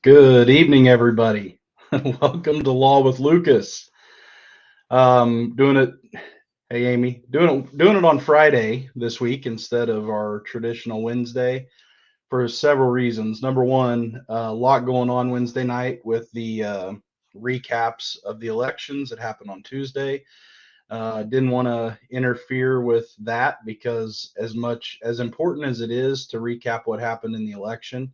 Good evening, everybody. Welcome to Law with Lucas. Doing it. Hey, Amy. Doing it on Friday this week instead of our traditional Wednesday for several reasons. Number one, a lot going on Wednesday night with the recaps of the elections that happened on Tuesday. Didn't want to interfere with that because as much as important as it is to recap what happened in the election,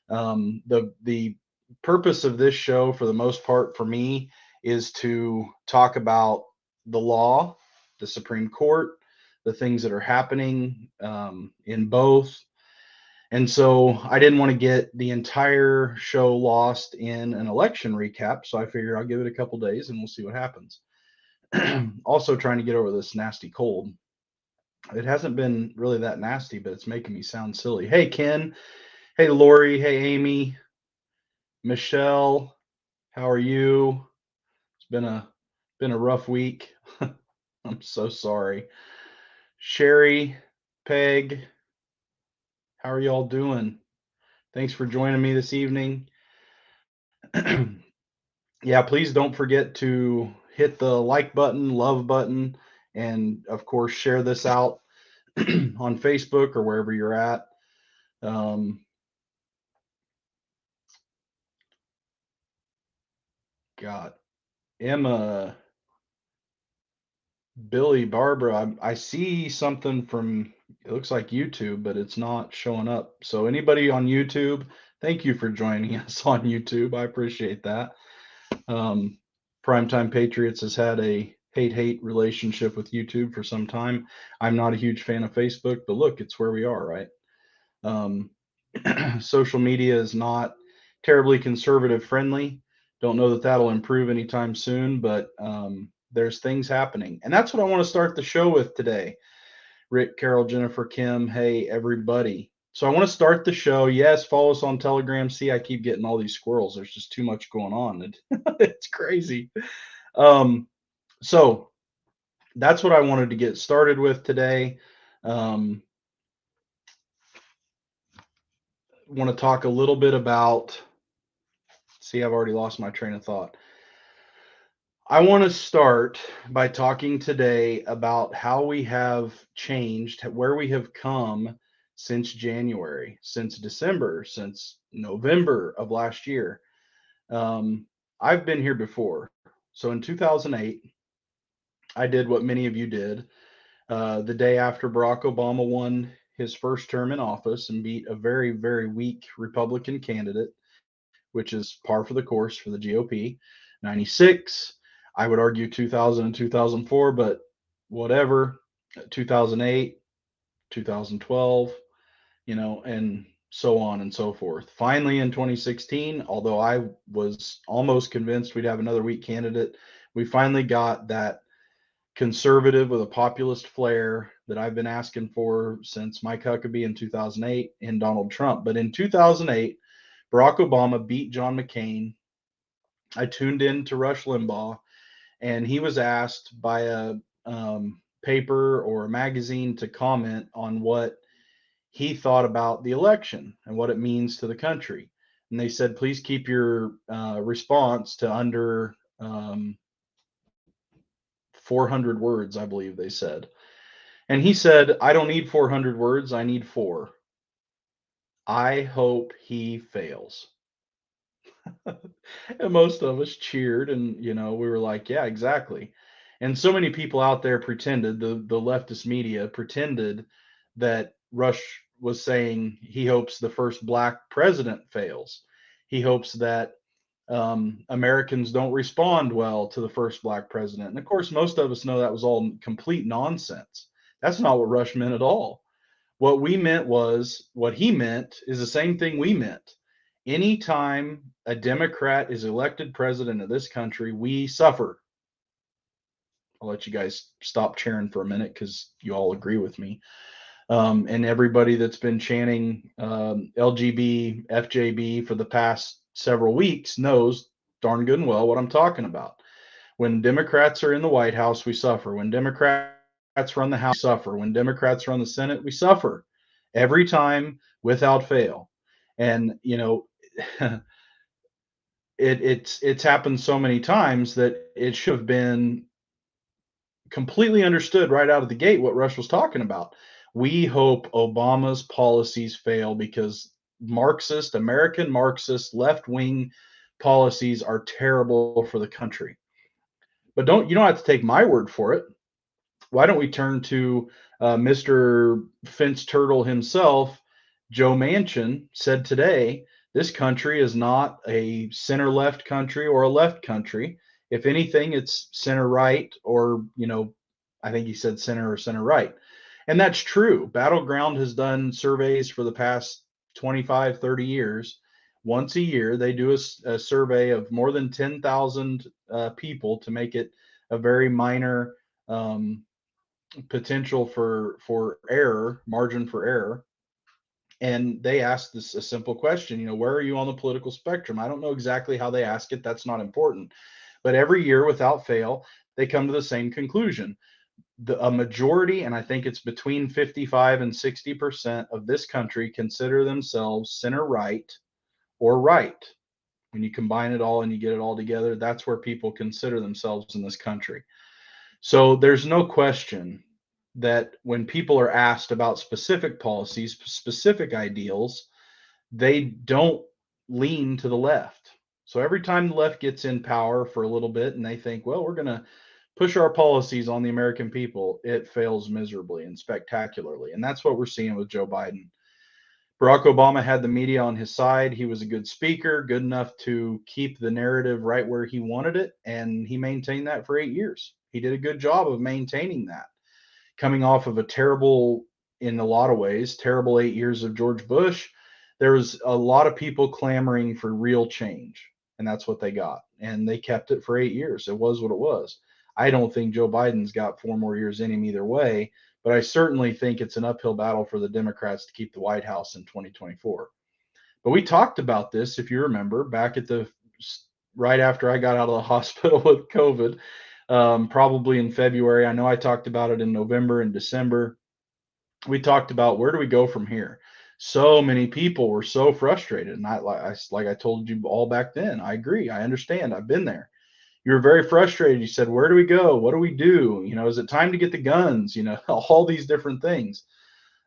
the purpose of this show, for the most part, for me, is to talk about the law, the Supreme Court, the things that are happening in both. And so I didn't want to get the entire show lost in an election recap. So I figured I'll give it a couple days and we'll see what happens. Also, trying to get over this nasty cold. It hasn't been really that nasty, but it's making me sound silly. Hey, Ken. Hey, Lori. Hey, Amy. Michelle. How are you? It's been a rough week. I'm so sorry. Sherry, Peg, how are y'all doing? Thanks for joining me this evening. Yeah, please don't forget to hit the like button, love button, and of course share this out on Facebook or wherever you're at. Um, God, Emma, Billy, Barbara, I see something from, it looks like YouTube, but it's not showing up. So anybody on YouTube, thank you for joining us on YouTube. I appreciate that. Um, Primetime Patriots has had a hate relationship with YouTube for some time. I'm not a huge fan of Facebook, but look, it's where we are, right? Um, Social media is not terribly conservative friendly. Don't know that that'll improve anytime soon, but there's things happening. And that's what I want to start the show with today. Rick, Carol, Jennifer, Kim, hey, everybody. So I want to start the show. Yes, follow us on Telegram. See, I keep getting all these squirrels. There's just too much going on. It's crazy. Um, so that's what I wanted to get started with today. Um, want to talk a little bit about. See, I've already lost my train of thought. I want to start by talking today about how we have changed, where we have come since January, since December, since November of last year. Um, I've been here before. So in 2008, I did what many of you did. The day after Barack Obama won his first term in office and beat a very, very weak Republican candidate, which is par for the course for the GOP. 96, I would argue 2000 and 2004, but whatever. 2008, 2012, and so on and so forth. Finally, in 2016, although I was almost convinced we'd have another weak candidate, we finally got that conservative with a populist flair that I've been asking for since Mike Huckabee in 2008 and Donald Trump. But in 2008, Barack Obama beat John McCain. I tuned in to Rush Limbaugh, and he was asked by a paper or a magazine to comment on what he thought about the election and what it means to the country. And they said, please keep your response to under 400 words, I believe they said. And he said, I don't need 400 words, I need four. I hope he fails. And most of us cheered, and we were like, yeah, exactly. And so many people out there pretended, the leftist media pretended that Rush was saying he hopes the first black president fails. He hopes that Americans don't respond well to the first black president. And of course, most of us know that was all complete nonsense. That's not what Rush meant at all. What he meant is the same thing we meant. Anytime a Democrat is elected president of this country, we suffer. I'll let you guys stop cheering for a minute because you all agree with me. And everybody that's been chanting LGB, FJB for the past several weeks knows darn good and well what I'm talking about. When Democrats are in the White House, we suffer. When Democrats run the House, we suffer. When Democrats run the Senate, we suffer every time without fail. And, it's happened so many times that it should have been completely understood right out of the gate what Rush was talking about. We hope Obama's policies fail because American Marxist, left wing policies are terrible for the country. But you don't have to take my word for it. Why don't we turn to Mr. Fence Turtle himself? Joe Manchin said today, this country is not a center left country or a left country. If anything, it's center right, or, I think he said center or center right. And that's true. Battleground has done surveys for the past 25, 30 years. Once a year, they do a survey of more than 10,000 people to make it a very minor potential for error, margin for error. And they asked this a simple question, where are you on the political spectrum? I don't know exactly how they ask it. That's not important. But every year, without fail, they come to the same conclusion. A majority, and I think it's between 55 and 60% of this country, consider themselves center right or right. When you combine it all and you get it all together, that's where people consider themselves in this country. So there's no question that when people are asked about specific policies, specific ideals, they don't lean to the left. So every time the left gets in power for a little bit and they think, well, we're going to push our policies on the American people, it fails miserably and spectacularly. And that's what we're seeing with Joe Biden. Barack Obama had the media on his side. He was a good speaker, good enough to keep the narrative right where he wanted it. And he maintained that for 8 years. He did a good job of maintaining that. Coming off of a terrible, in a lot of ways, terrible 8 years of George Bush, there was a lot of people clamoring for real change. And that's what they got. And they kept it for 8 years. It was what it was. I don't think Joe Biden's got 4 more years in him either way, but I certainly think it's an uphill battle for the Democrats to keep the White House in 2024. But we talked about this, if you remember, back at the right after I got out of the hospital with COVID, probably in February. I know I talked about it in November and December. We talked about where do we go from here. So many people were so frustrated, and like I told you all back then. I agree. I understand. I've been there. You were very frustrated. You said, "Where do we go? What do we do? Is it time to get the guns? All these different things."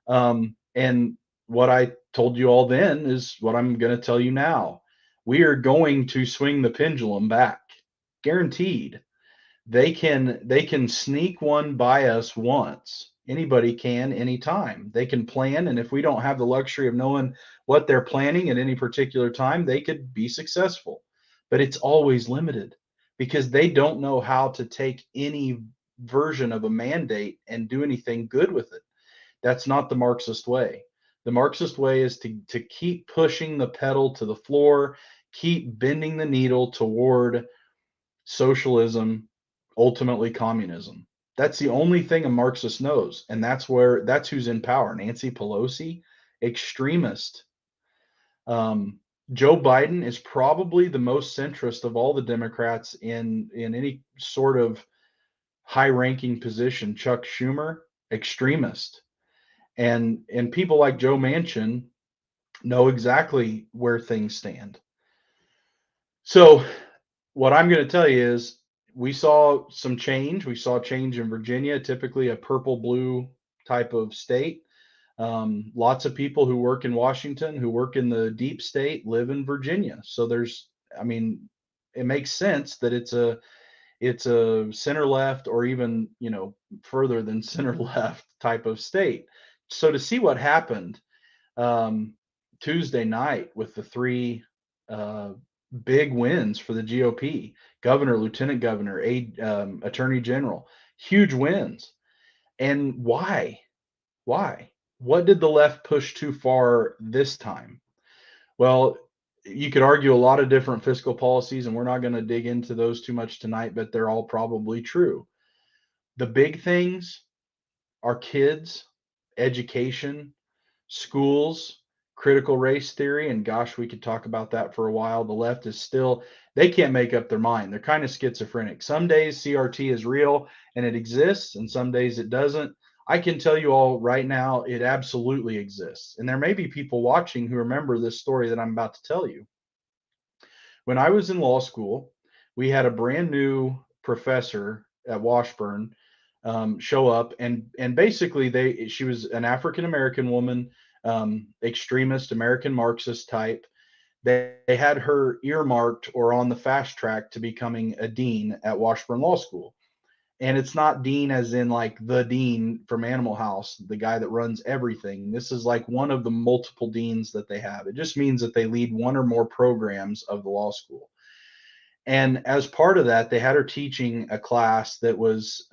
And what I told you all then is what I'm going to tell you now. We are going to swing the pendulum back, guaranteed. They can sneak one by us once. Anybody can anytime. They can plan, and if we don't have the luxury of knowing what they're planning at any particular time, they could be successful. But it's always limited because they don't know how to take any version of a mandate and do anything good with it. That's not the Marxist way. The Marxist way is to keep pushing the pedal to the floor, keep bending the needle toward socialism, ultimately communism. That's the only thing a Marxist knows, and that's who's in power. Nancy Pelosi, extremist. Joe Biden is probably the most centrist of all the Democrats in any sort of high-ranking position. Chuck Schumer, extremist, and people like Joe Manchin know exactly where things stand. So what I'm going to tell you is we saw some change. We saw change in Virginia, typically a purple blue type of state. Lots of people who work in Washington, who work in the deep state, live in Virginia. So it makes sense that it's a center left or even further than center left type of state. So to see what happened um, Tuesday night with the three uh, big wins for the GOP, governor, lieutenant governor, attorney general, huge wins. And why? Why? What did the left push too far this time? Well, you could argue a lot of different fiscal policies, and we're not going to dig into those too much tonight, but they're all probably true. The big things are kids, education, schools, critical race theory, and gosh, we could talk about that for a while. The left is still, they can't make up their mind. They're kind of schizophrenic. Some days CRT is real and it exists, and some days it doesn't. I can tell you all right now, it absolutely exists. And there may be people watching who remember this story that I'm about to tell you. When I was in law school, we had a brand new professor at Washburn show up, and basically she was an African American woman, extremist American Marxist type. They had her earmarked or on the fast track to becoming a dean at Washburn Law School. And it's not dean as in like the dean from Animal House, the guy that runs everything. This is like one of the multiple deans that they have. It just means that they lead one or more programs of the law school. And as part of that, they had her teaching a class that was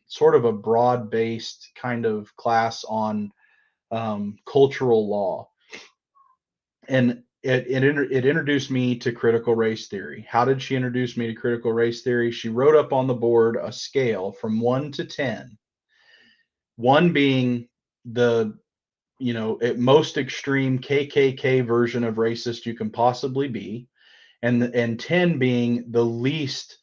sort of a broad based kind of class on cultural law. And it introduced me to critical race theory. How did she introduce me to critical race theory? She wrote up on the board a scale from 1 to 10, 1 being the most extreme KKK version of racist you can possibly be, and 10 being the least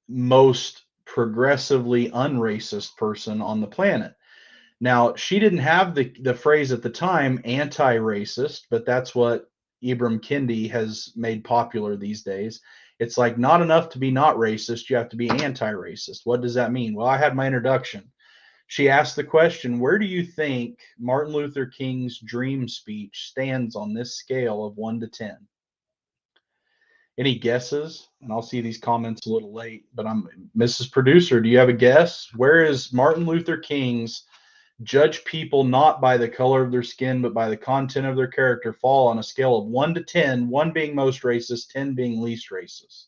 most progressively unracist person on the planet. Now, she didn't have the phrase at the time anti-racist, but that's what Ibram Kendi has made popular these days. It's like not enough to be not racist, you have to be anti-racist. What does that mean? Well, I had my introduction. She asked the question, where do you think Martin Luther King's dream speech stands on this scale of 1 to 10? Any guesses? And I'll see these comments a little late, but Mrs. Producer, do you have a guess? Where is Martin Luther King's judge people not by the color of their skin, but by the content of their character fall on a scale of 1 to 10, 1 being most racist, 10 being least racist?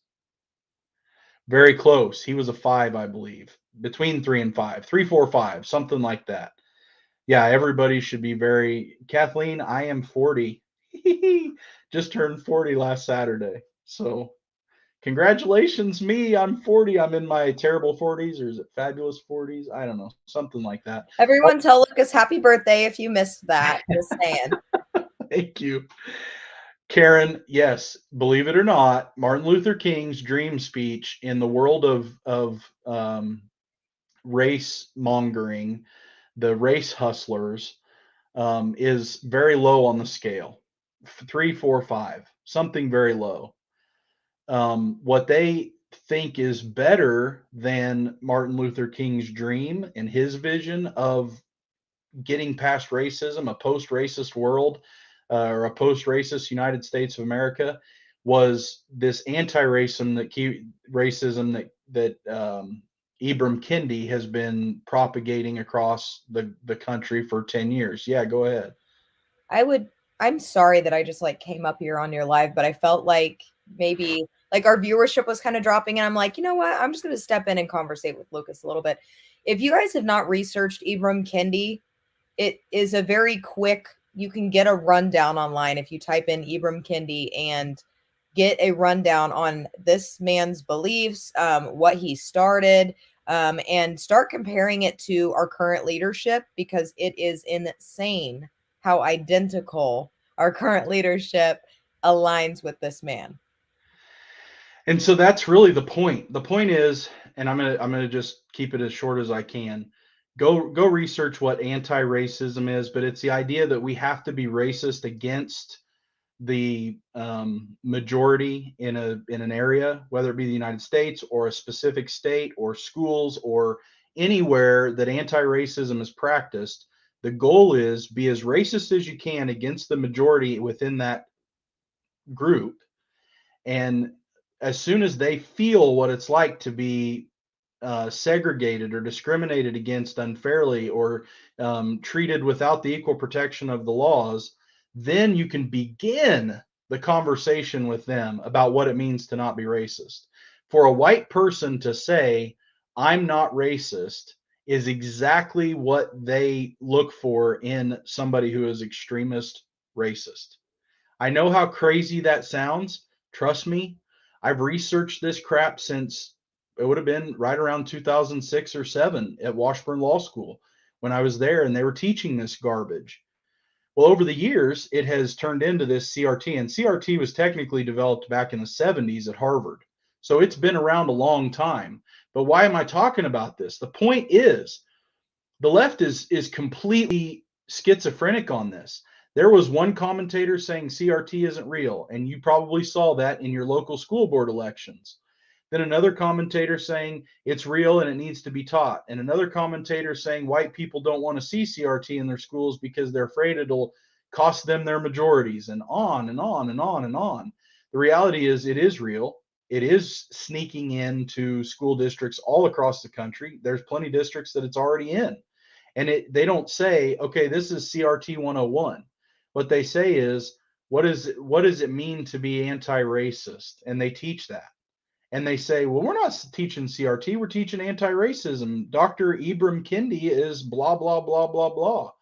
Very close. He was a 5, I believe. Between 3 and 5. 3, 4, 5, something like that. Yeah, everybody should be very. Kathleen, I am 40. Just turned 40 last Saturday. So congratulations, me. I'm 40. I'm in my terrible 40s, or is it fabulous 40s? I don't know. Something like that. Everyone tell Lucas happy birthday if you missed that. Just saying. Thank you. Karen, yes, believe it or not, Martin Luther King's dream speech in the world of race mongering, the race hustlers, is very low on the scale. 3, 4, 5, something very low. What they think is better than Martin Luther King's dream and his vision of getting past racism, a post-racist world, or a post-racist United States of America, was this anti-racism that Ibram Kendi has been propagating across the country for 10 years. Yeah, go ahead. I'm sorry that I just like came up here on your live, but I felt like maybe like our viewership was kind of dropping, and I'm like, you know what? I'm just going to step in and conversate with Lucas a little bit. If you guys have not researched Ibram Kendi, it is a very quick, you can get a rundown online if you type in Ibram Kendi and get a rundown on this man's beliefs, what he started, and start comparing it to our current leadership, because it is insane how identical our current leadership aligns with this man. And so that's really the point. The point is, and I'm gonna just keep it as short as I can. Go research what anti-racism is, but it's the idea that we have to be racist against the majority in an area, whether it be the United States or a specific state or schools or anywhere that anti-racism is practiced. The goal is be as racist as you can against the majority within that group, and as soon as they feel what it's like to be segregated or discriminated against unfairly, or treated without the equal protection of the laws, then you can begin the conversation with them about what it means to not be racist. For a white person to say, I'm not racist, is exactly what they look for in somebody who is extremist racist. I know how crazy that sounds. Trust me, I've researched this crap since it would have been right around 2006 or 7 at Washburn Law School when I was there and they were teaching this garbage. Well, over the years, it has turned into this CRT, and CRT was technically developed back in the 70s at Harvard. So it's been around a long time. But why am I talking about this? The point is, the left is completely schizophrenic on this. There was one commentator saying CRT isn't real, and you probably saw that in your local school board elections. Then another commentator saying it's real and it needs to be taught. And another commentator saying white people don't want to see CRT in their schools because they're afraid it'll cost them their majorities, and on and on and on and on. The reality is it is real. It is sneaking into school districts all across the country. There's plenty of districts that it's already in. And they don't say, okay, this is CRT 101. What they say is, what does it mean to be anti-racist? And they teach that. And they say, well, we're not teaching CRT, we're teaching anti-racism. Dr. Ibram Kendi is blah, blah, blah, blah, blah.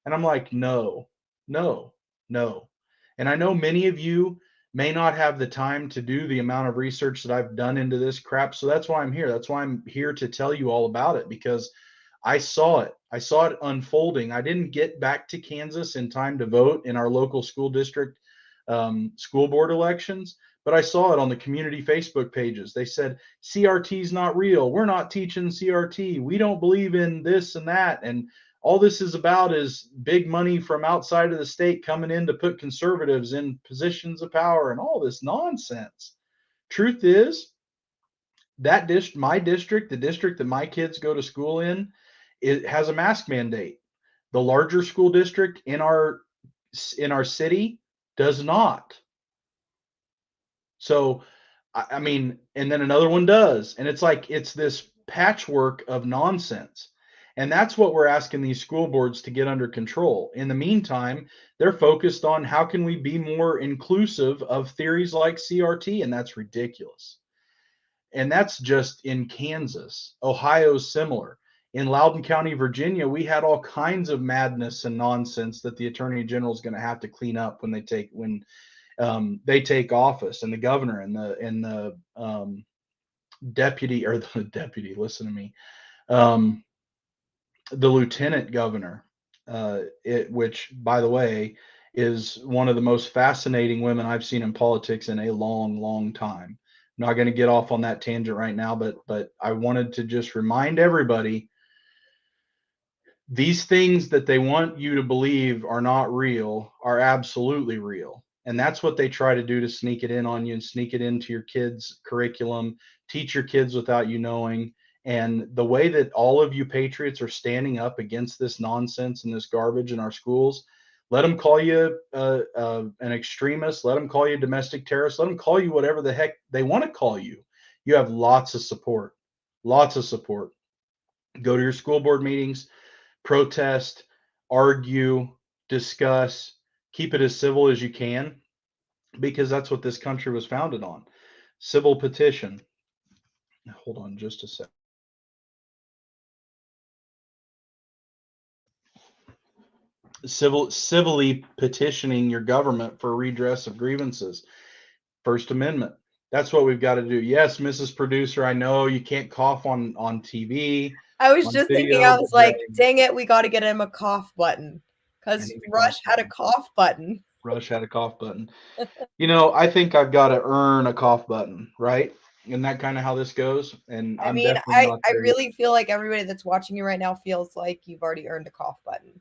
And I'm like, no, no, no. And I know many of you may not have the time to do the amount of research that I've done into this crap. So that's why I'm here. That's why I'm here to tell you all about it, because I saw it. I saw it unfolding. I didn't get back to Kansas in time to vote in our local school district school board elections, but I saw it on the community Facebook pages. They said, CRT is not real. We're not teaching CRT. We don't believe in this and that. And all this is about is big money from outside of the state coming in to put conservatives in positions of power and all this nonsense. Truth is, that my district, the district that my kids go to school in, it has a mask mandate. The larger school district in our city does not. So, I mean, and then another one does. And it's like, it's this patchwork of nonsense. And that's what we're asking these school boards to get under control. In the meantime, they're focused on how can we be more inclusive of theories like CRT, and that's ridiculous. And that's just in Kansas. Ohio's similar. In Loudoun County, Virginia, we had all kinds of madness and nonsense that the attorney general is going to have to clean up when they take office, and the governor and the deputy, or the deputy, listen to me, the lieutenant governor, which, by the way, is one of the most fascinating women I've seen in politics in a long, long time. I'm not going to get off on that tangent right now, but I wanted to just remind everybody, these things that they want you to believe are not real are absolutely real. And that's what they try to do, to sneak it in on you and sneak it into your kids' curriculum, teach your kids without you knowing. And the way that all of you patriots are standing up against this nonsense and this garbage in our schools, let them call you an extremist, let them call you a domestic terrorist, let them call you whatever the heck they want to call you. You have lots of support, lots of support. Go to your school board meetings, protest, argue, discuss, keep it as civil as you can, because that's what this country was founded on. Civil petition. Hold on just a sec. Civilly petitioning your government for redress of grievances. First Amendment. That's what we've got to do. Yes, Mrs. Producer, I know you can't cough on TV. I was just thinking, I was like, dang it, we got to get him a cough button, because Rush had a cough button. Rush had a cough button. You know, I think I've got to earn a cough button, right? Isn't that kind of how this goes? And I mean, I really feel like everybody that's watching you right now feels like you've already earned a cough button.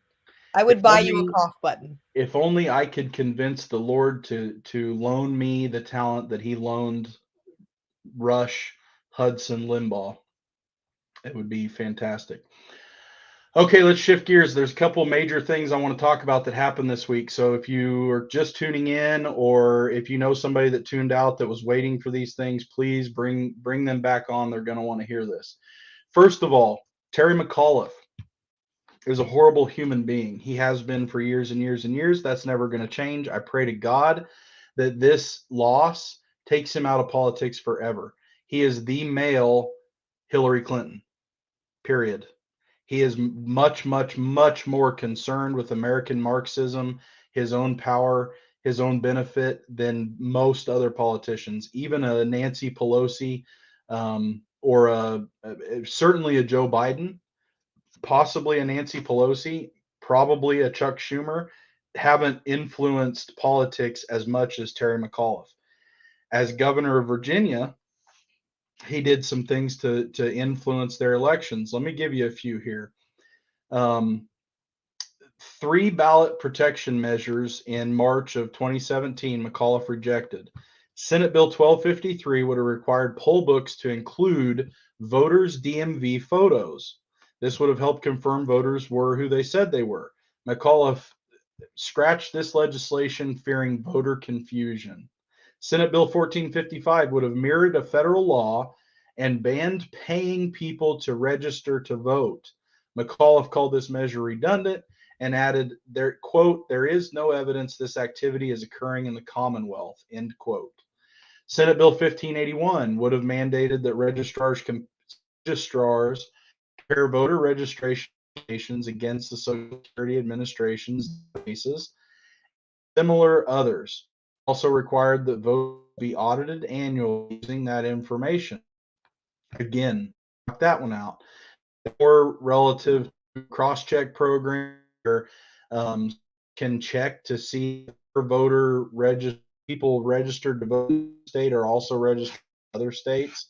I would buy you a cough button. If only I could convince the Lord to loan me the talent that he loaned Rush Hudson Limbaugh. It would be fantastic. Okay, let's shift gears. There's a couple major things I want to talk about that happened this week. So if you are just tuning in, or if you know somebody that tuned out that was waiting for these things, please bring them back on. They're going to want to hear this. First of all, Terry McAuliffe is a horrible human being. He has been for years and years and years. That's never going to change. I pray to God that this loss takes him out of politics forever. He is the male Hillary Clinton, period. He is much, much, much more concerned with American Marxism, his own power, his own benefit than most other politicians, even a Nancy Pelosi, or certainly a Joe Biden, possibly a Nancy Pelosi, probably a Chuck Schumer, haven't influenced politics as much as Terry McAuliffe. As governor of Virginia, he did some things to influence their elections. Let me give you a few here. 3 ballot protection measures in March of 2017, McAuliffe rejected. Senate Bill 1253 would have required poll books to include voters' DMV photos. This would have helped confirm voters were who they said they were. McAuliffe scratched this legislation fearing voter confusion. Senate Bill 1455 would have mirrored a federal law and banned paying people to register to vote. McAuliffe called this measure redundant and added, there, quote, there is no evidence this activity is occurring in the Commonwealth, end quote. Senate Bill 1581 would have mandated that registrars compare voter registration applications against the Social Security Administration's databases. Similar others also required that votes be audited annually using that information. Again, knock that one out. More relative cross-check program where can check to see if voter people registered to vote in the state are also registered in other states.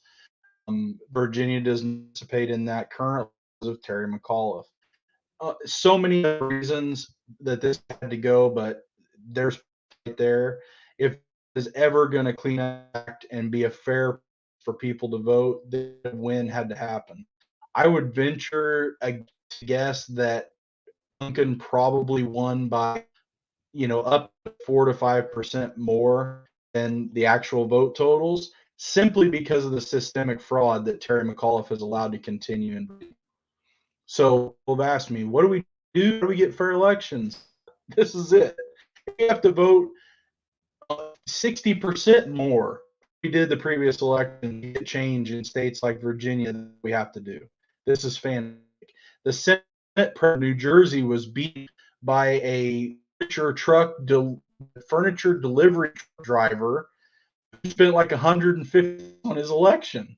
Virginia doesn't participate in that currently because of Terry McAuliffe. So many reasons that this had to go, but there's right there. If is ever going to clean up and be a fair for people to vote, the win had to happen. I would venture a guess that Lincoln probably won by, up to 4 to 5% more than the actual vote totals, simply because of the systemic fraud that Terry McAuliffe has allowed to continue. So people have asked me, what do we do? How do we get fair elections? This is it. We have to vote 60% more. We did the previous election to get change in states like Virginia that we have to do. This is fantastic. The Senate President of New Jersey was beat by a furniture delivery driver who spent like $150 on his election.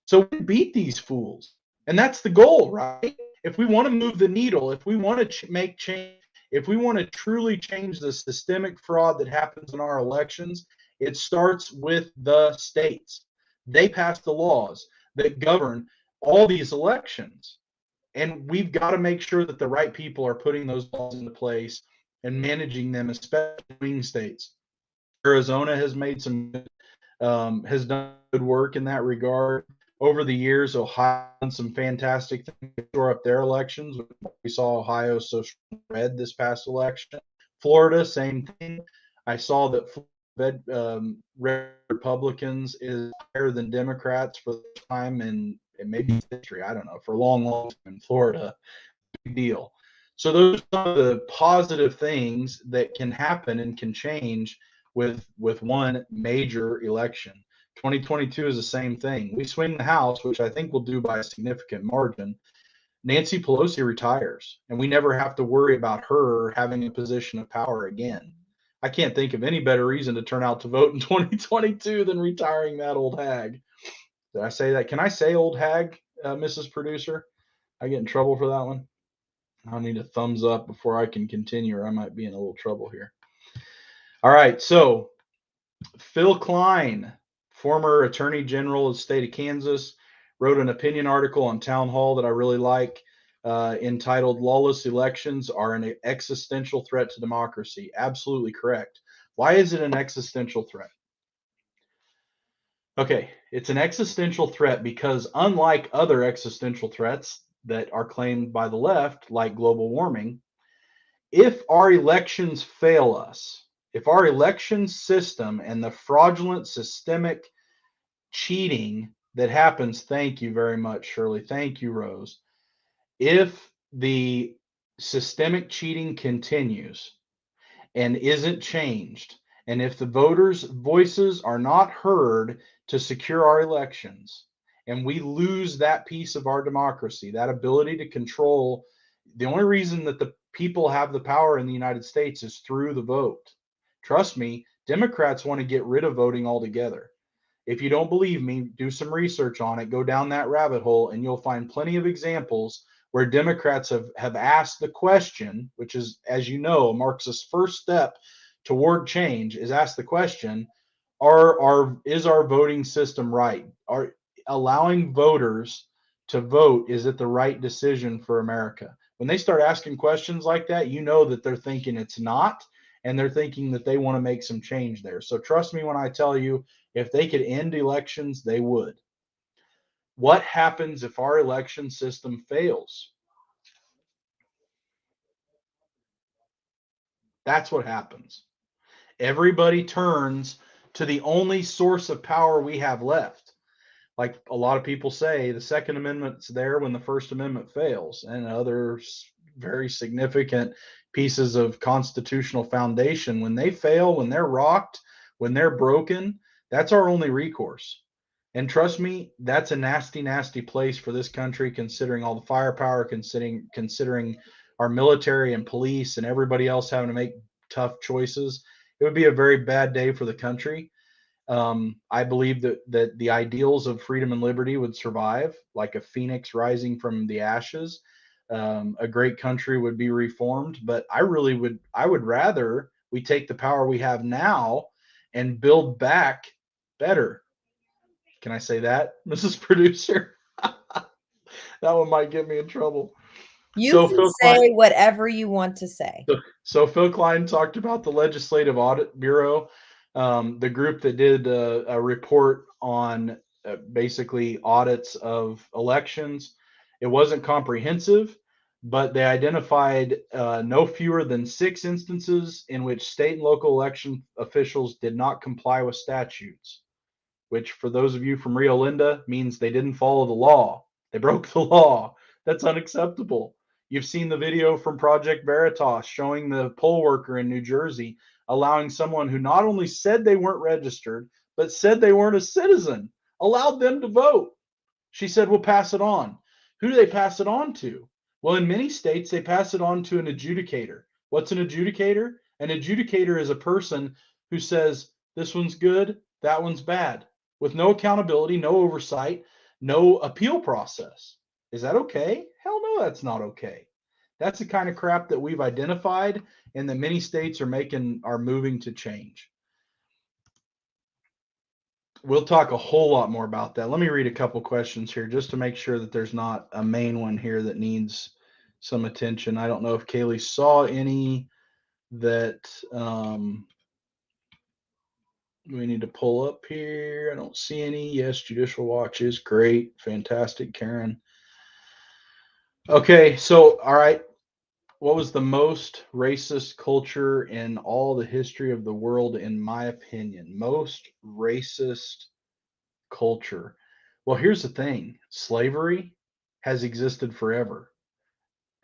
So we beat these fools, and that's the goal, right? If we want to move the needle, if we want to make change, if we want to truly change the systemic fraud that happens in our elections, it starts with the states. They pass the laws that govern all these elections. And we've got to make sure that the right people are putting those laws into place and managing them, especially swing states. Arizona has made has done good work in that regard. Over the years, Ohio done some fantastic things to shore up their elections. We saw Ohio so red this past election. Florida, same thing. I saw that red Republicans is higher than Democrats for the time in maybe history. I don't know, for a long time in Florida. Big deal. So those are some of the positive things that can happen and can change with one major election. 2022 is the same thing. We swing the House, which I think we'll do by a significant margin. Nancy Pelosi retires, and we never have to worry about her having a position of power again. I can't think of any better reason to turn out to vote in 2022 than retiring that old hag. Did I say that? Can I say old hag, Mrs. Producer? I get in trouble for that one. I'll need a thumbs up before I can continue, or I might be in a little trouble here. All right, so Phil Klein, former Attorney General of the state of Kansas, wrote an opinion article on Town Hall that I really like, entitled "Lawless Elections Are an Existential Threat to Democracy." Absolutely correct. Why is it an existential threat? Okay, it's an existential threat because unlike other existential threats that are claimed by the left, like global warming, if our elections fail us, if our election system and the fraudulent systemic cheating that happens, thank you very much, Shirley. Thank you, Rose. If the systemic cheating continues and isn't changed, and if the voters' voices are not heard to secure our elections, and we lose that piece of our democracy, that ability to control, the only reason that the people have the power in the United States is through the vote. Trust me, Democrats want to get rid of voting altogether. If you don't believe me, do some research on it, go down that rabbit hole, and you'll find plenty of examples where Democrats have asked the question, which is, as you know, Marxist first step toward change, is ask the question, is our voting system right? Are allowing voters to vote, is it the right decision for America? When they start asking questions like that, you know that they're thinking it's not, and they're thinking that they want to make some change there. So trust me when I tell you, if they could end elections, they would. What happens if our election system fails? That's what happens. Everybody turns to the only source of power we have left. Like a lot of people say, the Second Amendment's there when the First Amendment fails, and other very significant pieces of constitutional foundation, when they fail, when they're rocked, when they're broken, that's our only recourse. And trust me, that's a nasty, nasty place for this country, considering all the firepower, considering our military and police and everybody else having to make tough choices. It would be a very bad day for the country. I believe that the ideals of freedom and liberty would survive, like a phoenix rising from the ashes. A great country would be reformed, but I would rather we take the power we have now and build back better. Can I say that, Mrs. Producer? That one might get me in trouble. You So can Phil say Klein, whatever you want to say. so Phil Klein talked about the Legislative Audit Bureau, the group that did a report on basically audits of elections. It wasn't comprehensive, but they identified no fewer than 6 instances in which state and local election officials did not comply with statutes, which for those of you from Rio Linda means they didn't follow the law. They broke the law. That's unacceptable. You've seen the video from Project Veritas showing the poll worker in New Jersey allowing someone who not only said they weren't registered, but said they weren't a citizen, allowed them to vote. She said, we'll pass it on. Who do they pass it on to? Well, in many states, they pass it on to an adjudicator. What's an adjudicator? An adjudicator is a person who says, this one's good, that one's bad, with no accountability, no oversight, no appeal process. Is that okay? Hell no, that's not okay. That's the kind of crap that we've identified and that many states are moving to change. We'll talk a whole lot more about that. Let me read a couple questions here just to make sure that there's not a main one here that needs some attention. I don't know if Kaylee saw any that we need to pull up here. I don't see any. Yes, Judicial Watch is great. Fantastic, Karen. Okay, so, all right. What was the most racist culture in all the history of the world, in my opinion? Most racist culture. Well, here's the thing. Slavery has existed forever.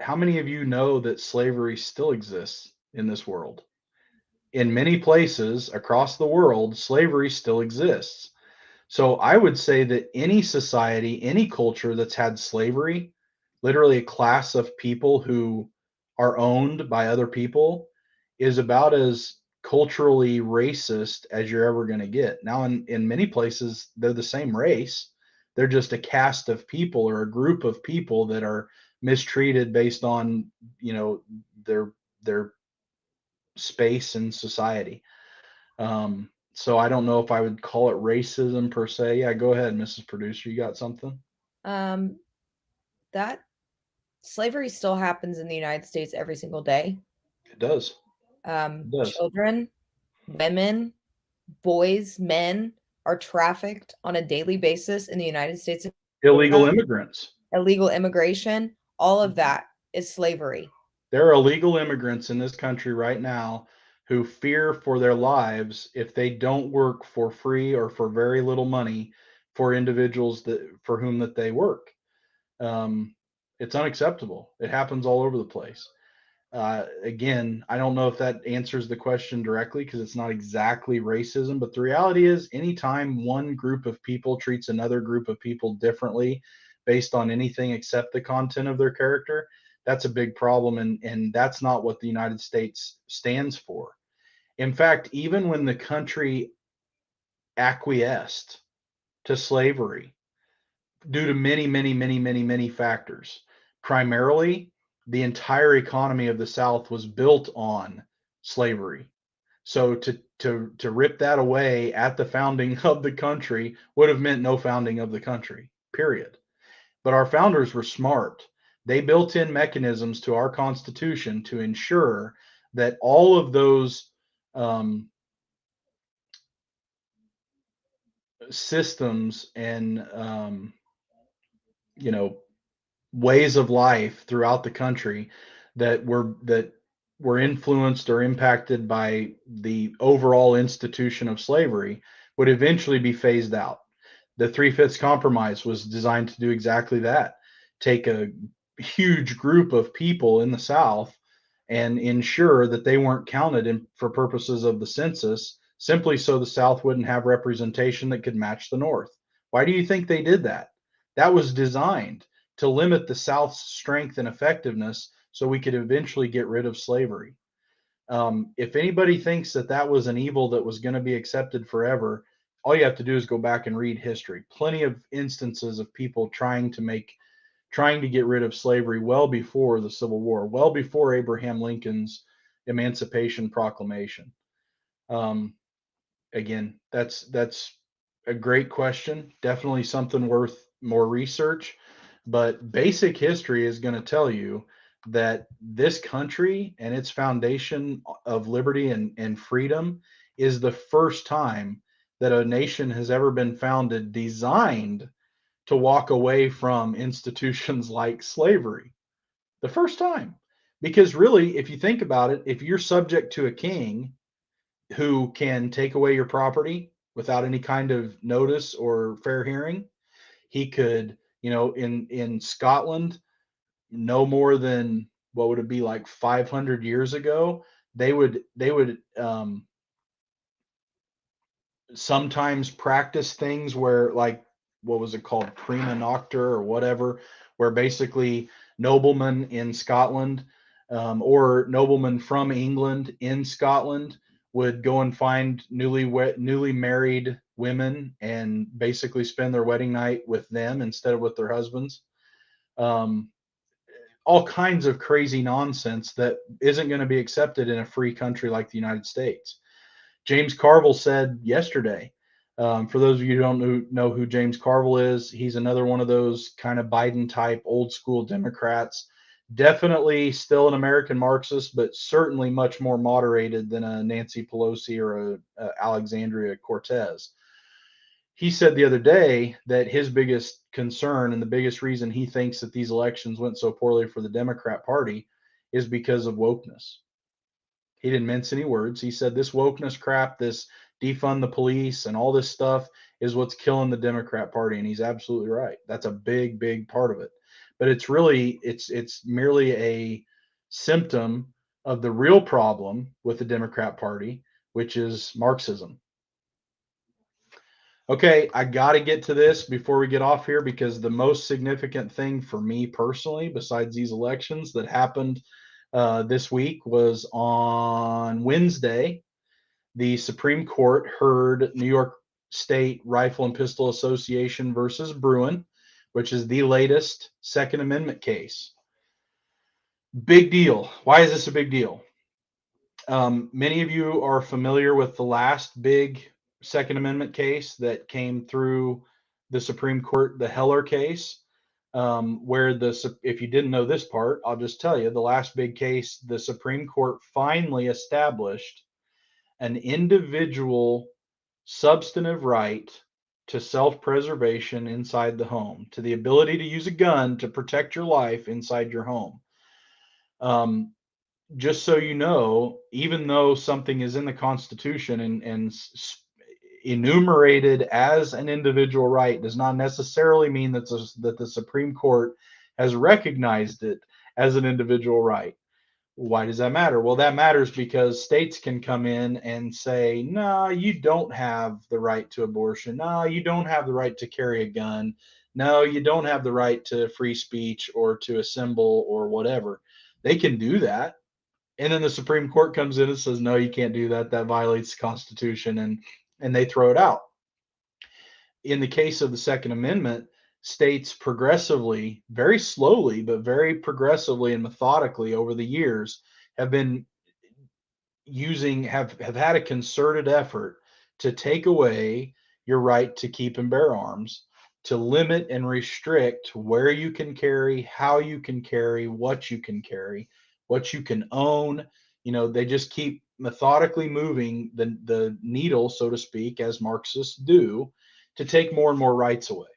How many of you know that slavery still exists in this world? In many places across the world, slavery still exists. So I would say that any society, any culture that's had slavery, literally a class of people who are owned by other people, is about as culturally racist as you're ever going to get. Now, in many places, they're the same race. They're just a caste of people or a group of people that are mistreated based on, their space in society. So I don't know if I would call it racism per se. Yeah, go ahead, Mrs. Producer. You got something? That slavery still happens in the United States every single day. It does. It does. Children, women, boys, men are trafficked on a daily basis in the United States. Illegal immigrants. Illegal immigration, all of that is slavery. There are illegal immigrants in this country right now who fear for their lives if they don't work for free or for very little money for individuals for whom that they work. It's unacceptable. It happens all over the place. Again, I don't know if that answers the question directly because it's not exactly racism, but the reality is anytime one group of people treats another group of people differently based on anything except the content of their character, that's a big problem. And that's not what the United States stands for. In fact, even when the country acquiesced to slavery due to many, many, many, many, many factors, primarily the entire economy of the South was built on slavery. So to rip that away at the founding of the country would have meant no founding of the country, period. But our founders were smart. They built in mechanisms to our Constitution to ensure that all of those systems and you know, ways of life throughout the country that were influenced or impacted by the overall institution of slavery would eventually be phased out. The Three-Fifths Compromise was designed to do exactly that. Take a huge group of people in the South and ensure that they weren't counted for purposes of the census, simply so the South wouldn't have representation that could match the North. Why do you think they did that? That was designed to limit the South's strength and effectiveness so we could eventually get rid of slavery. If anybody thinks that that was an evil that was going to be accepted forever, all you have to do is go back and read history. Plenty of instances of people trying to get rid of slavery well before the Civil War, well before Abraham Lincoln's Emancipation Proclamation. Again, that's a great question. Definitely something worth more research. But basic history is going to tell you that this country and its foundation of liberty and freedom is the first time that a nation has ever been founded designed to walk away from institutions like slavery. The first time. Because really, if you think about it, if you're subject to a king who can take away your property without any kind of notice or fair hearing, he could, in Scotland, no more than what would it be, like 500 years ago, they would sometimes practice things where, like, what was it called, prima nocta or whatever, where basically noblemen in Scotland, or noblemen from England in Scotland would go and find newly married women and basically spend their wedding night with them instead of with their husbands. Um, all kinds of crazy nonsense that isn't going to be accepted in a free country like the United States. James Carville said yesterday, for those of you who don't know who James Carville is, he's another one of those kind of Biden type old school Democrats. Definitely still an American Marxist, but certainly much more moderated than a Nancy Pelosi or a Alexandria Cortez. He said the other day that his biggest concern and the biggest reason he thinks that these elections went so poorly for the Democrat Party is because of wokeness. He didn't mince any words. He said this wokeness crap, this defund the police and all this stuff is what's killing the Democrat Party, and he's absolutely right. That's a big, big part of it. But it's merely a symptom of the real problem with the Democrat Party, which is Marxism. Okay, I got to get to this before we get off here, because the most significant thing for me personally, besides these elections that happened this week, was on Wednesday. The Supreme Court heard New York State Rifle and Pistol Association versus Bruen, which is the latest Second Amendment case. Big deal. Why is this a big deal? Many of you are familiar with the last big Second Amendment case that came through the Supreme Court, the Heller case, where if you didn't know this part, I'll just tell you, the last big case, the Supreme Court finally established an individual substantive right to self-preservation inside the home, to the ability to use a gun to protect your life inside your home. Just so you know, even though something is in the Constitution and enumerated as an individual right, does not necessarily mean that the Supreme Court has recognized it as an individual right. Why does that matter? Well, that matters because states can come in and say, no, you don't have the right to abortion. No, you don't have the right to carry a gun. No, you don't have the right to free speech or to assemble or whatever. They can do that. And then the Supreme Court comes in and says, no, you can't do that. That violates the Constitution. And they throw it out. In the case of the Second Amendment, states progressively, very slowly, but very progressively and methodically over the years have been have had a concerted effort to take away your right to keep and bear arms to limit and restrict where you can carry, how you can carry, what you can carry, what you can own. They just keep methodically moving the needle, so to speak, as Marxists do, to take more and more rights away.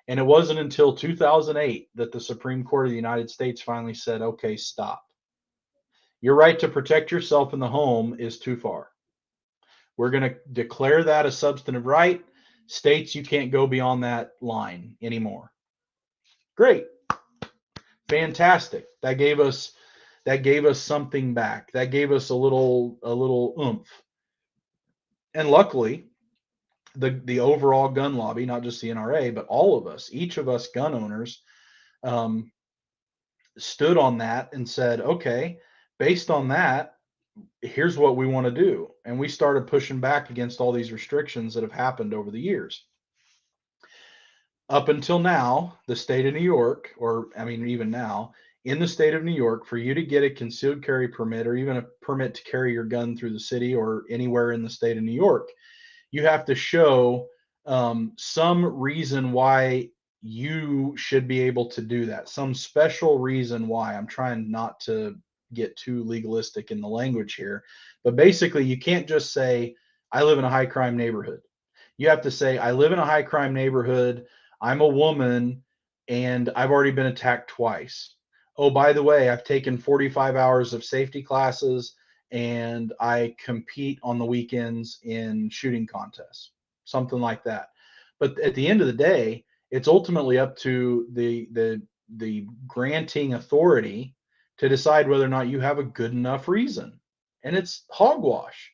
And it wasn't until 2008 that the Supreme Court of the United States finally said, okay, stop. Your right to protect yourself in the home is too far. We're going to declare that a substantive right. States, you can't go beyond that line anymore. Great. Fantastic. That gave us something back. That gave us a little oomph. And luckily, the overall gun lobby, not just the NRA, but all of us, each of us gun owners, stood on that and said, okay, based on that, here's what we want to do. And we started pushing back against all these restrictions that have happened over the years. Up until now, the state of New York, even now, in the state of New York, for you to get a concealed carry permit or even a permit to carry your gun through the city or anywhere in the state of New York, you have to show some reason why you should be able to do that, some special reason why. I'm trying not to get too legalistic in the language here, but basically you can't just say, I live in a high crime neighborhood. You have to say, I live in a high crime neighborhood, I'm a woman, and I've already been attacked twice. Oh, by the way, I've taken 45 hours of safety classes and I compete on the weekends in shooting contests, something like that. But at the end of the day, it's ultimately up to the granting authority to decide whether or not you have a good enough reason. And it's hogwash.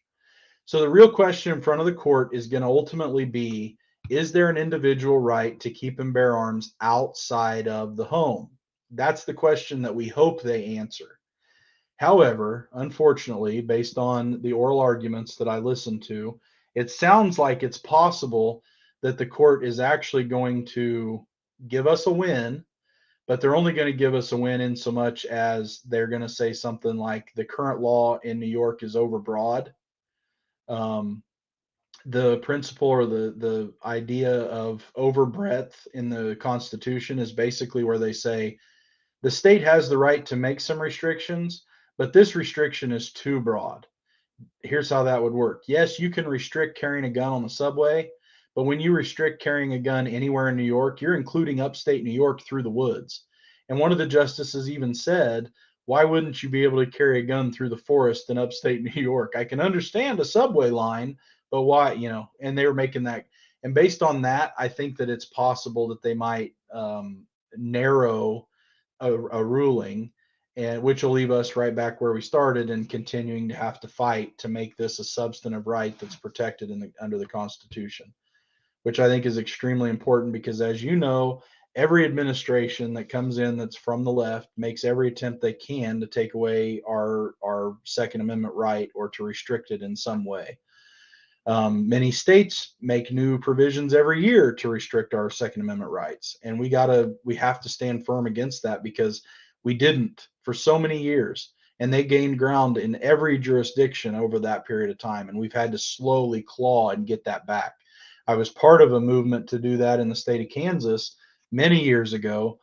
So the real question in front of the court is going to ultimately be, is there an individual right to keep and bear arms outside of the home? That's the question that we hope they answer. However, unfortunately, based on the oral arguments that I listened to, it sounds like it's possible that the court is actually going to give us a win, but they're only going to give us a win in so much as they're going to say something like the current law in New York is overbroad. The principle or the idea of overbreadth in the Constitution is basically where they say the state has the right to make some restrictions, but this restriction is too broad. Here's how that would work. Yes, you can restrict carrying a gun on the subway, but when you restrict carrying a gun anywhere in New York, you're including upstate New York through the woods. And one of the justices even said, why wouldn't you be able to carry a gun through the forest in upstate New York? I can understand a subway line, but why, and they were making that. And based on that, I think that it's possible that they might narrow a ruling, and which will leave us right back where we started and continuing to have to fight to make this a substantive right that's protected under the Constitution, which I think is extremely important because, as you know, every administration that comes in that's from the left makes every attempt they can to take away our Second Amendment right or to restrict it in some way. Many states make new provisions every year to restrict our Second Amendment rights, and we have to stand firm against that because we didn't for so many years, and they gained ground in every jurisdiction over that period of time, and we've had to slowly claw and get that back. I was part of a movement to do that in the state of Kansas many years ago,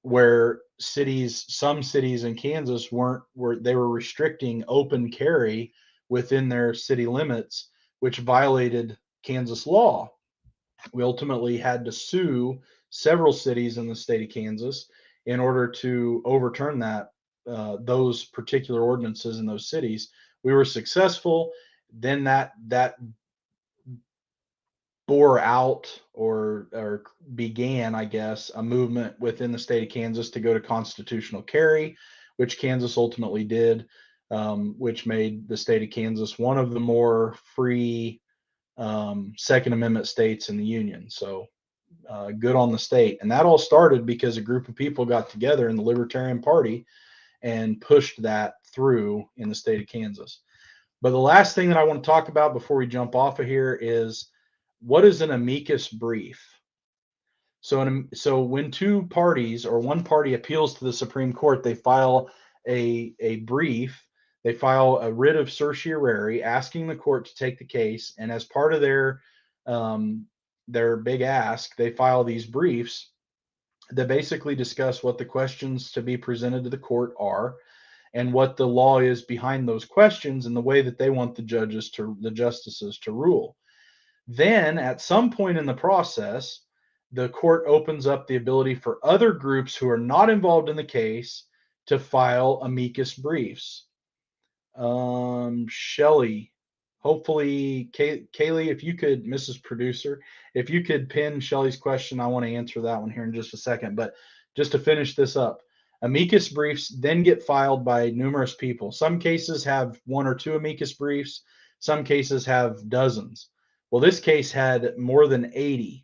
where some cities in Kansas were restricting open carry within their city limits, which violated Kansas law. We ultimately had to sue several cities in the state of Kansas in order to overturn those particular ordinances in those cities. We were successful. Then that bore out or began, I guess, a movement within the state of Kansas to go to constitutional carry, which Kansas ultimately did. Which made the state of Kansas one of the more free Second Amendment states in the Union. So good on the state. And that all started because a group of people got together in the Libertarian Party and pushed that through in the state of Kansas. But the last thing that I want to talk about before we jump off of here is, what is an amicus brief? So when two parties or one party appeals to the Supreme Court, they file a brief. They file a writ of certiorari asking the court to take the case, and as part of their their big ask, they file these briefs that basically discuss what the questions to be presented to the court are and what the law is behind those questions and the way that they want the justices to rule. Then at some point in the process, the court opens up the ability for other groups who are not involved in the case to file amicus briefs. Shelly, hopefully, Kaylee, if you could, Mrs. Producer, if you could pin Shelly's question, I want to answer that one here in just a second. But just to finish this up, amicus briefs then get filed by numerous people. Some cases have one or two amicus briefs. Some cases have dozens. Well, this case had more than 80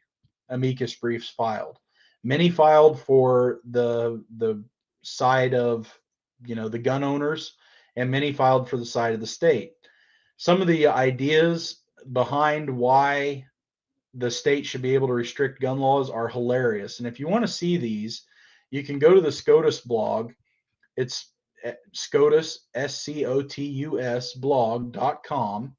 amicus briefs filed. Many filed for the side of, the gun owners, and many filed for the side of the state. Some of the ideas behind why the state should be able to restrict gun laws are hilarious. And if you want to see these, you can go to the SCOTUS blog. It's SCOTUS, SCOTUS blog.com.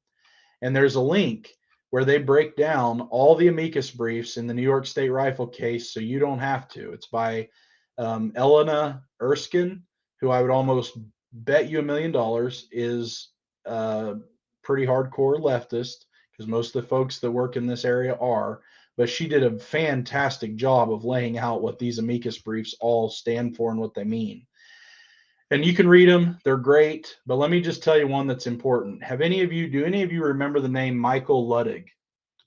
And there's a link where they break down all the amicus briefs in the New York State rifle case so you don't have to. It's by Elena Erskine, who I would almost bet you $1 million is pretty hardcore leftist, because most of the folks that work in this area are. But she did a fantastic job of laying out what these amicus briefs all stand for and what they mean. And you can read them. They're great. But let me just tell you one that's important. Do any of you remember the name Michael Luttig?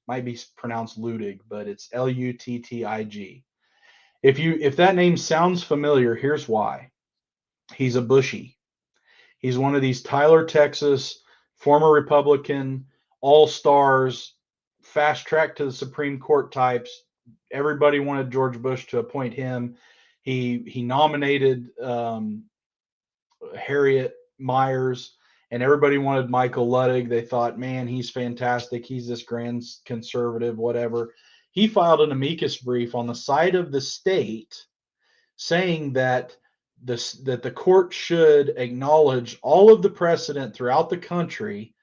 Might be pronounced Ludig, but it's Luttig. If that name sounds familiar, here's why. He's a Bushy. He's one of these Tyler, Texas, former Republican, all-stars, fast track to the Supreme Court types. Everybody wanted George Bush to appoint him. He nominated Harriet Miers, and everybody wanted Michael Luttig. They thought, man, he's fantastic. He's this grand conservative, whatever. He filed an amicus brief on the side of the state saying that the court should acknowledge all of the precedent throughout the country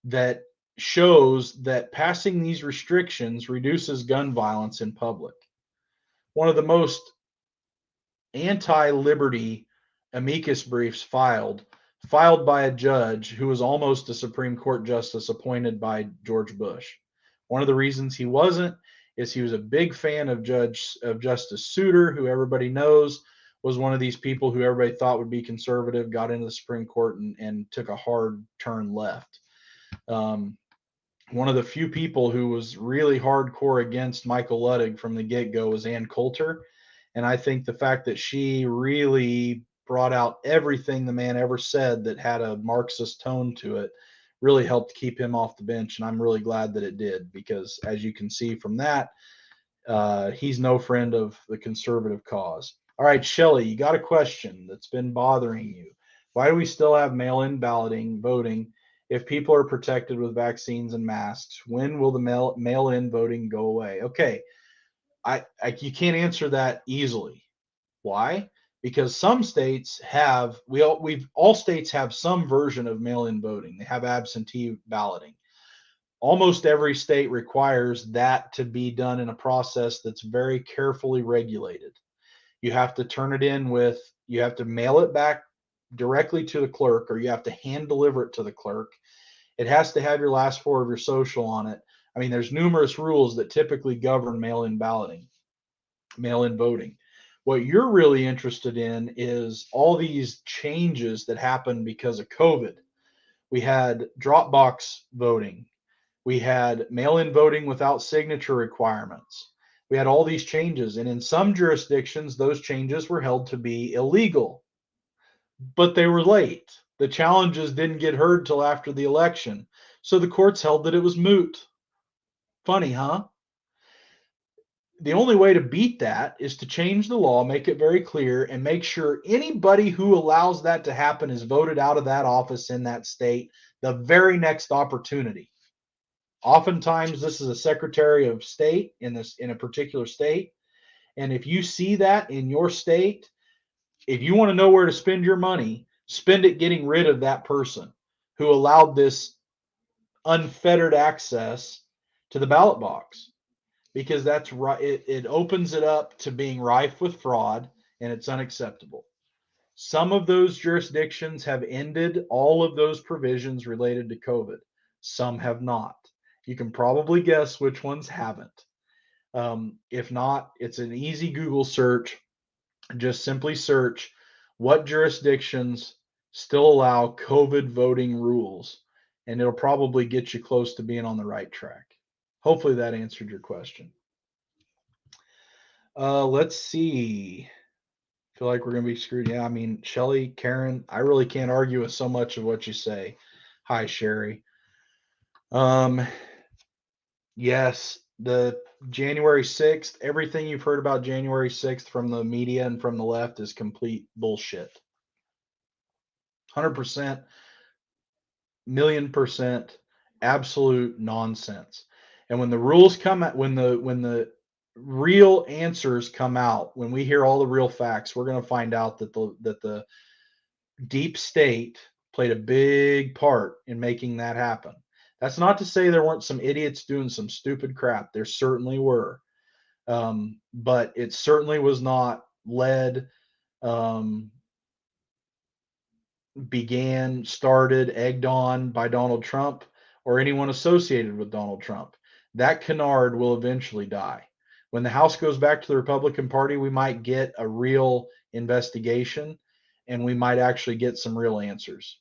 that shows that passing these restrictions reduces gun violence in public. One of the most anti-liberty amicus briefs filed by a judge who was almost a Supreme Court justice appointed by George Bush. One of the reasons he wasn't is he was a big fan of Justice Souter, who everybody knows was one of these people who everybody thought would be conservative, got into the Supreme Court and took a hard turn left. One of the few people who was really hardcore against Michael Luttig from the get-go was Ann Coulter. And I think the fact that she really brought out everything the man ever said that had a Marxist tone to it really helped keep him off the bench. And I'm really glad that it did, because as you can see from that, he's no friend of the conservative cause. All right, Shelly, you got a question that's been bothering you. Why do we still have mail-in voting if people are protected with vaccines and masks? When will the mail-in voting go away? Okay, you can't answer that easily. Why? Because some states have, all states have some version of mail-in voting. They have absentee balloting. Almost every state requires that to be done in a process that's very carefully regulated. You have to turn it in you have to mail it back directly to the clerk, or you have to hand deliver it to the clerk. It has to have your last four of your social on it. I mean, there's numerous rules that typically govern mail-in voting. What you're really interested in is all these changes that happened because of COVID. We had Dropbox voting. We had mail-in voting without signature requirements. We had all these changes, and in some jurisdictions, those changes were held to be illegal, but they were late. The challenges didn't get heard till after the election, so the courts held that it was moot. Funny, huh? The only way to beat that is to change the law, make it very clear, and make sure anybody who allows that to happen is voted out of that office in that state the very next opportunity. Oftentimes, this is a Secretary of State in a particular state. And if you see that in your state, if you want to know where to spend your money, spend it getting rid of that person who allowed this unfettered access to the ballot box. because that's right. It opens it up to being rife with fraud, and it's unacceptable. Some of those jurisdictions have ended all of those provisions related to COVID. Some have not. You can probably guess which ones haven't. If not, it's an easy Google search. Just simply search what jurisdictions still allow COVID voting rules, and it'll probably get you close to being on the right track. Hopefully that answered your question. Let's see. Feel like we're gonna be screwed. Yeah, I mean, Shelly, Karen, I really can't argue with so much of what you say. Hi, Sherry. Yes, the January 6th, everything you've heard about January 6th from the media and from the left is complete bullshit. 100%, million%, absolute nonsense. And when the rules come out, when the real answers come out, when we hear all the real facts, we're going to find out that the deep state played a big part in making that happen. That's not to say there weren't some idiots doing some stupid crap. There certainly were. But it certainly was not led, started, egged on by Donald Trump or anyone associated with Donald Trump. That canard will eventually die. When the House goes back to the Republican Party, we might get a real investigation and we might actually get some real answers.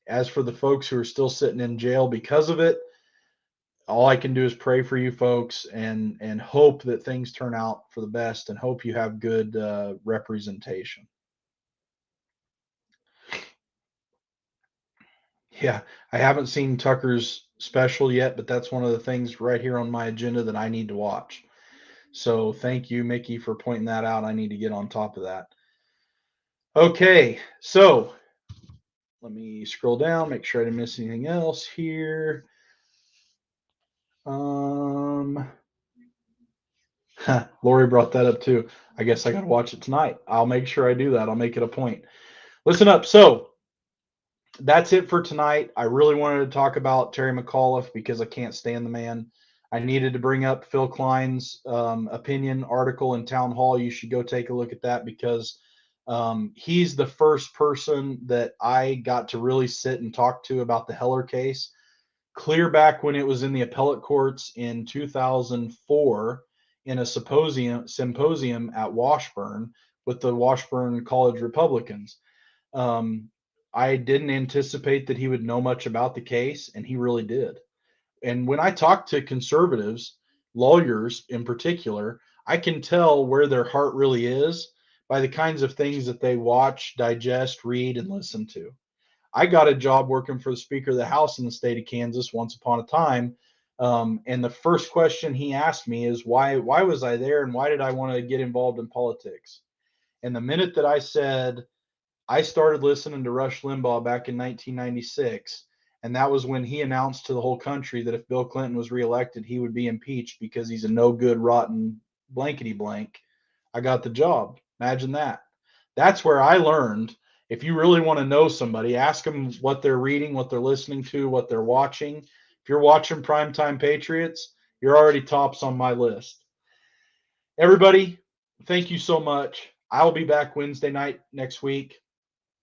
As for the folks who are still sitting in jail because of it, all I can do is pray for you folks and hope that things turn out for the best and hope you have good representation. Yeah, I haven't seen Tucker's special yet, but that's one of the things right here on my agenda that I need to watch. So thank you, Mickey, for pointing that out. I need to get on top of that. Okay, so let me scroll down, make sure I didn't miss anything else here. Lori brought that up too. I guess I got to watch it tonight. I'll make sure I do that. I'll make it a point. Listen up. So that's it for tonight. I really wanted to talk about Terry McAuliffe because I can't stand the man. I needed to bring up Phil Klein's opinion article in Town Hall. You should go take a look at that because he's the first person that I got to really sit and talk to about the Heller case. Clear back when it was in the appellate courts in 2004 in a symposium at Washburn with the Washburn College Republicans. I didn't anticipate that he would know much about the case, and he really did. And when I talk to conservatives, lawyers in particular, I can tell where their heart really is by the kinds of things that they watch, digest, read, and listen to. I got a job working for the Speaker of the House in the state of Kansas once upon a time. And the first question he asked me is, why was I there and why did I want to get involved in politics? And the minute that I said, I started listening to Rush Limbaugh back in 1996, and that was when he announced to the whole country that if Bill Clinton was reelected, he would be impeached because he's a no good, rotten blankety blank. I got the job. Imagine that. That's where I learned. If you really want to know somebody, ask them what they're reading, what they're listening to, what they're watching. If you're watching Primetime Patriots, you're already tops on my list. Everybody, thank you so much. I'll be back Wednesday night next week.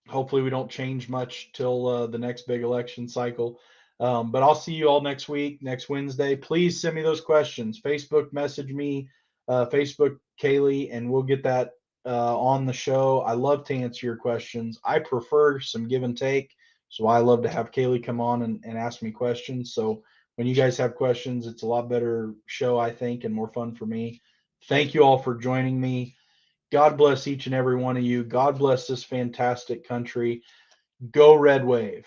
Hopefully we don't change much till the next big election cycle. But I'll see you all next week, next Wednesday. Please send me those questions. Facebook message me, Facebook Kaylee, and we'll get that on the show. I love to answer your questions. I prefer some give and take. So I love to have Kaylee come on and ask me questions. So when you guys have questions, it's a lot better show, I think, and more fun for me. Thank you all for joining me. God bless each and every one of you. God bless this fantastic country. Go Red Wave.